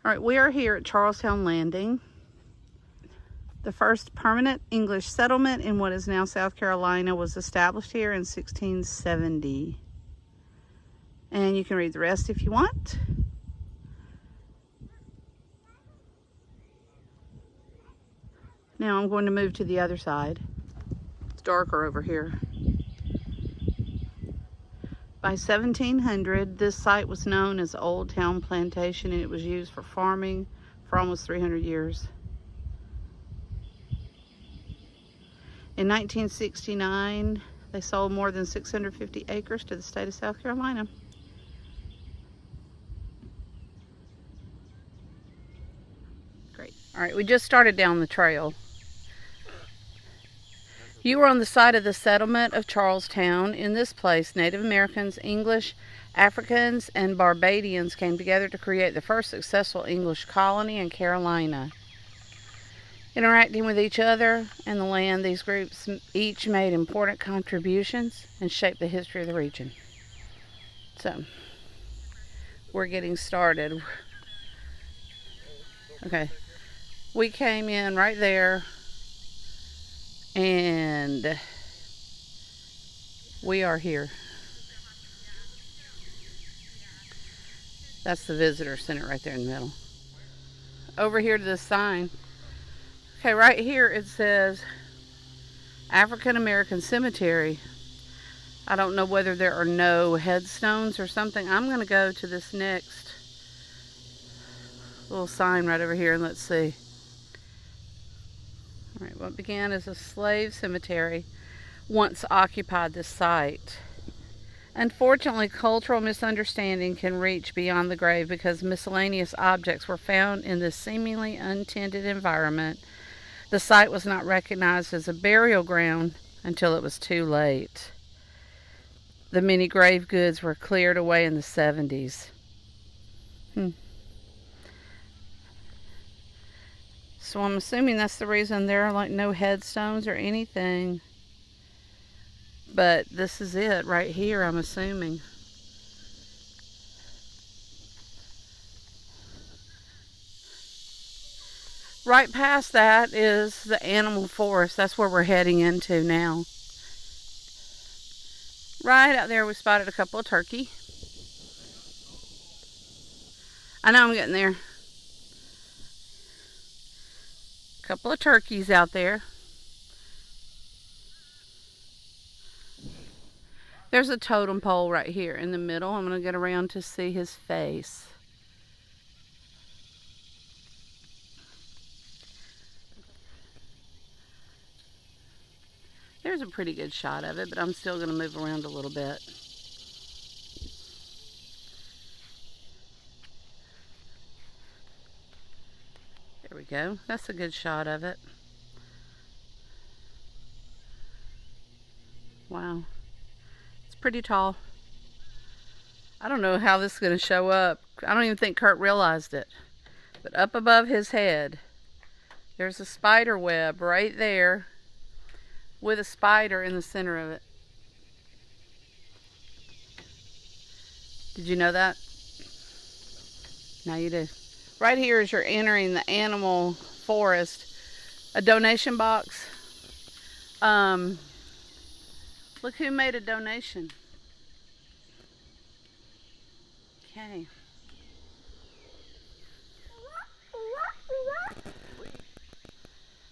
All right, we are here at Charlestown Landing, the first permanent English settlement in what is now South Carolina was established here in 1670. And you can read the rest if you want. Now I'm going to move to the other side. It's darker over here. By 1700, this site was known as Old Town Plantation, and it was used for farming for almost 300 years. In 1969, they sold more than 650 acres to the state of South Carolina. Great. All right, we just started down the trail. You are on the site of the settlement of Charlestown. In this place, Native Americans, English, Africans, and Barbadians came together to create the first successful English colony in Carolina. Interacting with each other and the land, these groups each made important contributions and shaped the history of the region. So, we're getting started. Okay, we came in right there, and we are here. That's the visitor center right there in the middle. Over here to the sign. Okay, right here it says African American Cemetery. I don't know whether there are no headstones or something. I'm going to go to this next little sign right over here and let's see. All right, what began as a slave cemetery once occupied this site. Unfortunately, cultural misunderstanding can reach beyond the grave because miscellaneous objects were found in this seemingly untended environment. The site was not recognized as a burial ground until it was too late. The many grave goods were cleared away in the 70s. So I'm assuming that's the reason there are like no headstones or anything. But this is it right here, I'm assuming. Right past that is the animal forest. That's where we're heading into now. Right out there we spotted a couple of turkey. I know I'm getting there. A couple of turkeys out there. There's a totem pole right here in the middle. I'm going to get around to see his face. There's a pretty good shot of it, but I'm still going to move around a little bit. There we go. That's a good shot of it. Wow. It's pretty tall. I don't know how this is going to show up. I don't even think Kurt realized it. But up above his head, there's a spider web right there with a spider in the center of it. Did you know that? Now you do. Right here as you're entering the animal forest, a donation box. Look who made a donation. Okay.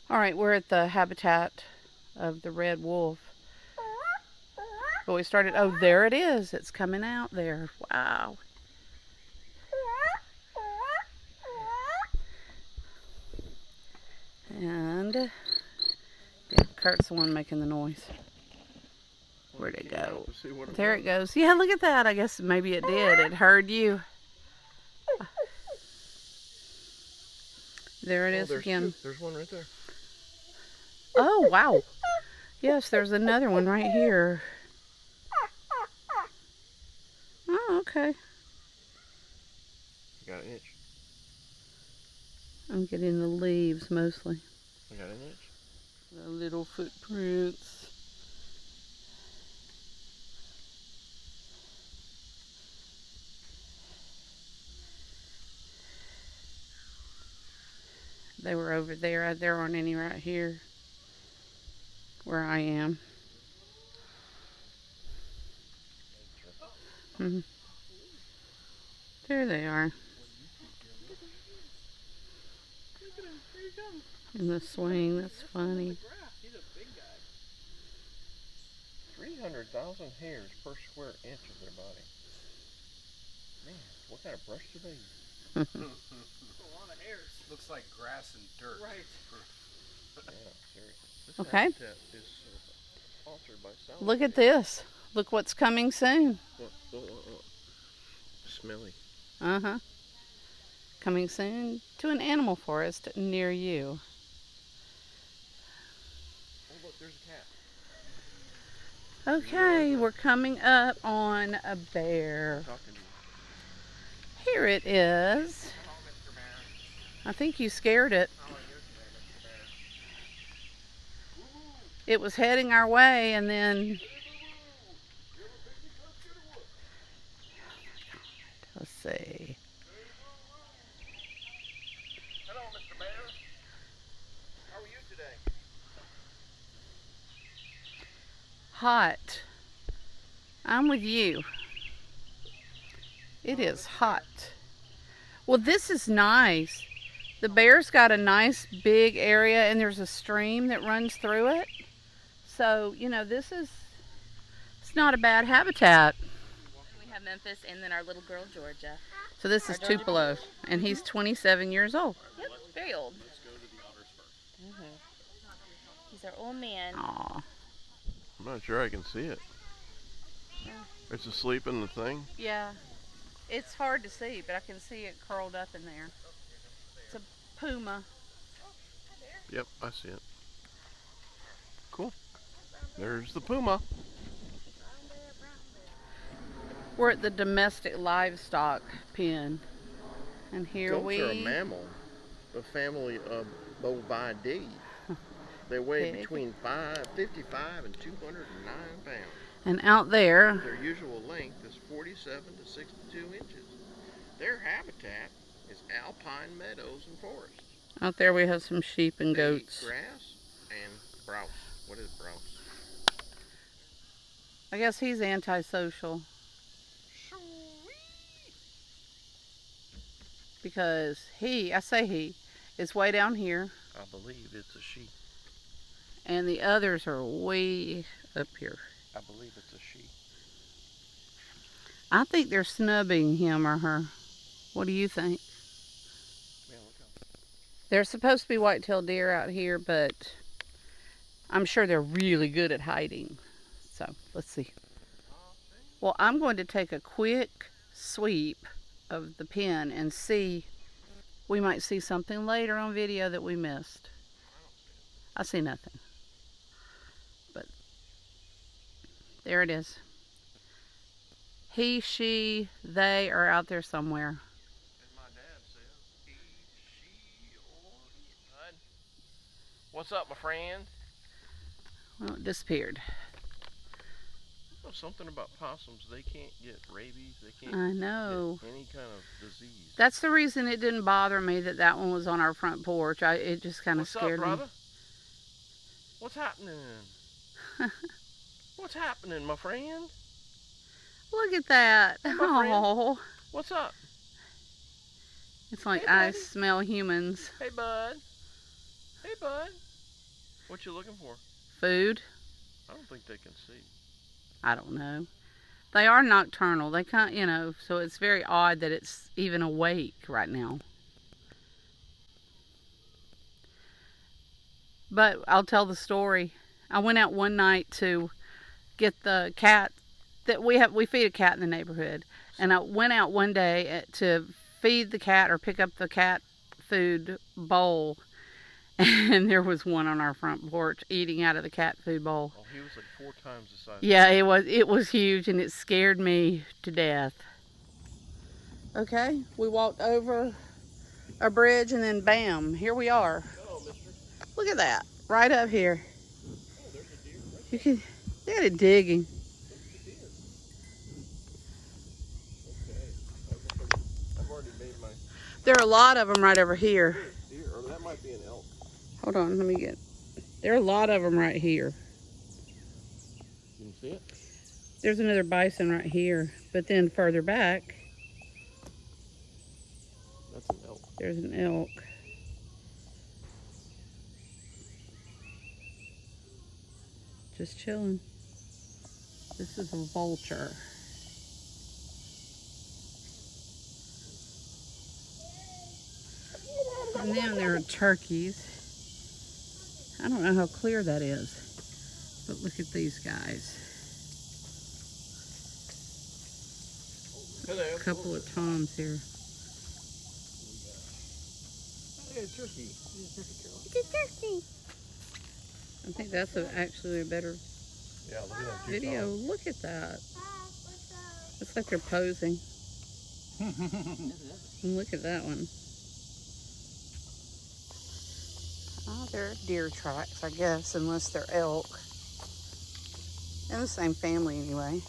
All right, we're at the habitat of the red wolf. But we started, oh, there it is. It's coming out there. Wow. And, yeah, Kurt's the one making the noise. Where'd it go? There it goes. Yeah, look at that. I guess maybe it did. It heard you. There it is again. There's one right there. Oh, wow. Yes, there's another one right here. Oh, okay. I got an itch. I'm getting the leaves mostly. I got an itch. The little footprints. They were over there. There aren't any right here where I am. Mhm. There they are. Look at him. Here he comes. In the swing. That's funny. He's a big guy. 300,000 hairs per square inch of their body. Man, what kind of brush do they use? That's a lot of hairs. Looks like grass and dirt. Right. Yeah, seriously. This Okay. habitat is sponsored by Salad Look at Day. this. Look what's coming soon. What? Smelly. Uh-huh. Coming soon to an animal forest near you. Oh, look, there's a cat. Okay, we're coming up on a bear. Talking to you. Here it is. Hello, Mr. Bear. I think you scared it. How are you today, Mr. Bear? It was heading our way and then... Let's see. Hello, Mr. Bear. How are you today? Hot. I'm with you. It is hot. Well, this is nice. The bear's got a nice big area and there's a stream that runs through it. So, you know, it's not a bad habitat. We have Memphis and then our little girl Georgia. So this is Tupelo and he's 27 years old. Yep, very old. He's our old man. Aw. I'm not sure I can see it. It's asleep in the thing. Yeah. It's hard to see, but I can see it curled up in there. It's a puma. Yep, I see it. Cool. There's the puma. We're at the domestic livestock pen. And here Goats we... are a mammal, a family of Bovidae. They weigh Pig. between 55 and 209 pounds. And out there, Their usual length is 47 to 62 inches. Their habitat is alpine meadows and forests. out there we have some sheep and They eat goats. grass and browse. What is browse? I guess he's antisocial because he is way down here I believe it's a she. and the others are way up here. I believe it's a she. I think they're snubbing him or her. What do you think? Man, look out. There's supposed to be white-tailed deer out here, but I'm sure they're really good at hiding. So, let's see. Well, I'm going to take a quick sweep of the pen and see. We might see something later on video that we missed. I see nothing. But there it is. He, she, they are out there somewhere. As my dad says, he, she, or bud. What's up, my friend? Well, it disappeared. You know something about possums? They can't get rabies. They can't I know. get any kind of disease. That's the reason it didn't bother me that that one was on our front porch. It just kind of What's up, scared me. brother? What's happening? What's happening, my friend? Look at that. Hey, my friend. Oh, What's up? it's like Hey, I buddy. smell humans. Hey, bud. Hey, bud. What you looking for? Food? I don't think they can see. I don't know. They are nocturnal. They can't, so it's very odd that it's even awake right now. But I'll tell the story. I went out one night to get the cat that we feed a cat in the neighborhood. And I went out one day to feed the cat or pick up the cat food bowl. And there was one on our front porch eating out of the cat food bowl. Oh, he was like 4 times the size. Yeah, it was huge and it scared me to death. Okay, we walked over a bridge and then bam, here we are. Hello, mister. Look at that, right up here. Oh, there's a deer right You can look at it digging. Okay. I've already made my There are a lot of them right over here. deer. Or that might might be an elk. Hold on, let me get. There are a lot of them right here. You can see it? There's another bison right here, but then further back, That's an elk. there's an elk. Just chilling. This is a vulture. And then there are turkeys. I don't know how clear that is, but look at these guys. Hello. A couple of toms here. Hey, a turkey. It's a turkey. I think that's actually a better Yeah, look at that. video. Look at that. What's up? It's like they're posing. And look at that one. Oh, they're deer tracks, I guess, unless they're elk. In the same family, anyway.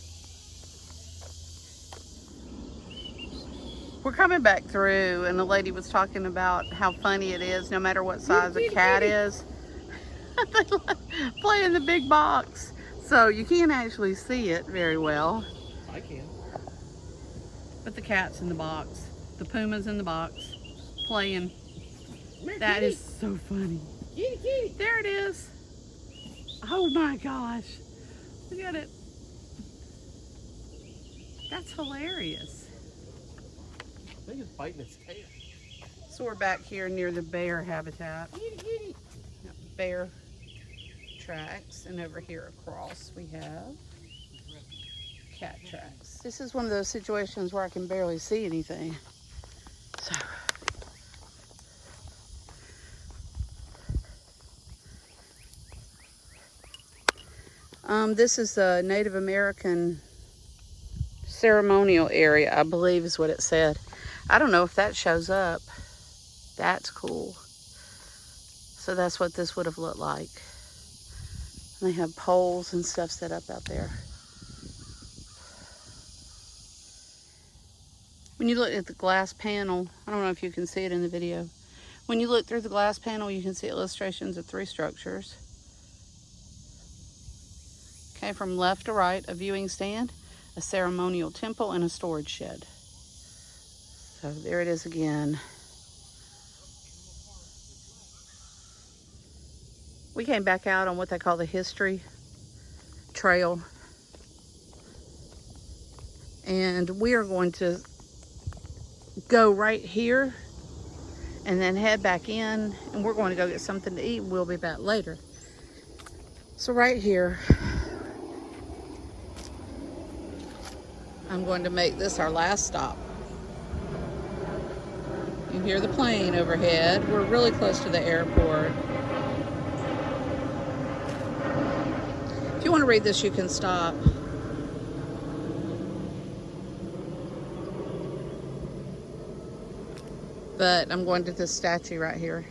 We're coming back through, and the lady was talking about how funny it is, no matter what size a cat is. They play in the big box. So you can't actually see it very well. I can. But the cat's in the box. The puma's in the box. Playing. That is so funny. There it is. Oh my gosh. Look at it. That's hilarious. I think it's biting its tail. So we're back here near the bear habitat. Got bear tracks. And over here across we have cat tracks. This is one of those situations where I can barely see anything. So this is a Native American ceremonial area, I believe is what it said. I don't know if that shows up. That's cool. So that's what this would have looked like. And they have poles and stuff set up out there. When you look at the glass panel, I don't know if you can see it in the video. When you look through the glass panel, you can see illustrations of 3 structures. Okay, from left to right, a viewing stand, a ceremonial temple, and a storage shed. So there it is again. We came back out on what they call the history trail. And we are going to go right here and then head back in, and we're going to go get something to eat. We'll be back later. So right here, I'm going to make this our last stop. You hear the plane overhead. We're really close to the airport. If you want to read this, you can stop. But I'm going to this statue right here.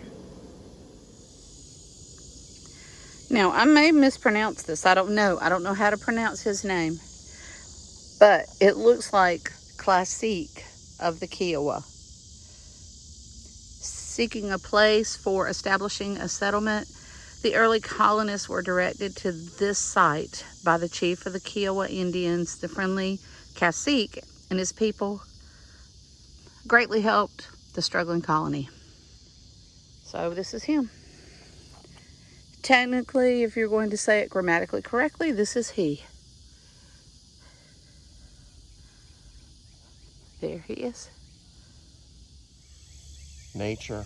Now, I may mispronounce this. I don't know. I don't know how to pronounce his name. But it looks like Classique of the Kiowa. Seeking a place for establishing a settlement, the early colonists were directed to this site by the chief of the Kiowa Indians. The friendly Cacique and his people greatly helped the struggling colony. So this is him. Technically, if you're going to say it grammatically correctly, this is he. There he is. Nature.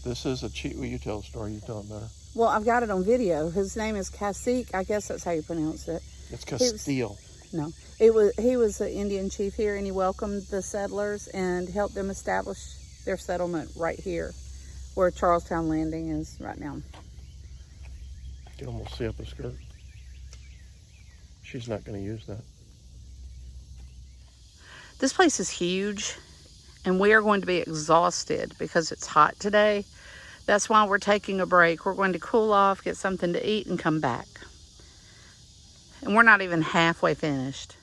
This is a chief. Will you tell the story? You tell it better. Well, I've got it on video. His name is Cacique. I guess that's how you pronounce it. It's Castile. No, he was an Indian chief here, and he welcomed the settlers and helped them establish their settlement right here, where Charlestown Landing is right now. You can almost see up the skirt. She's not going to use that. This place is huge, and we are going to be exhausted because it's hot today. That's why we're taking a break. We're going to cool off, get something to eat, and come back. And we're not even halfway finished.